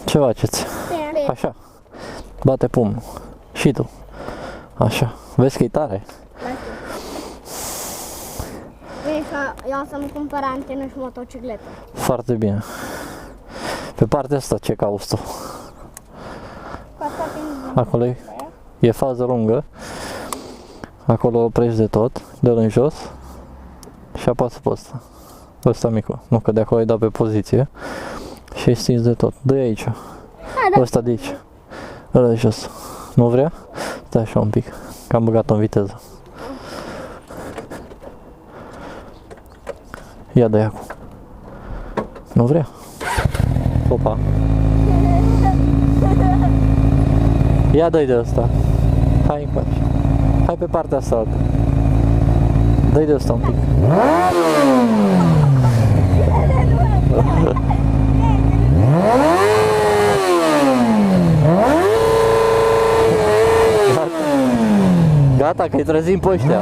Ce faceți? Așa. Bate pumnul. Și tu. Așa. Vezi că e tare? Vrei că eu o să-mi cumpăr antenă și motocicletă. Foarte bine. Pe partea asta ce cauți tu? Acolo e fază lungă. Acolo oprești de tot, de în jos și apasă pe ăsta. Ăsta micu. Nu, că de acolo ai dat pe poziție și ai stins de tot. Dă-i aici. Ăsta de aici. Ăla de jos. Nu vrea? Stai așa un pic, că am băgat-o în viteză. Ia dă-i acum. Nu vrea? Opa. Ia dă-i de ăsta. Hai încoace. Hai pe partea asta altă. Dă-i de ăsta un pic. Gata, că-i trezim pe ăștia.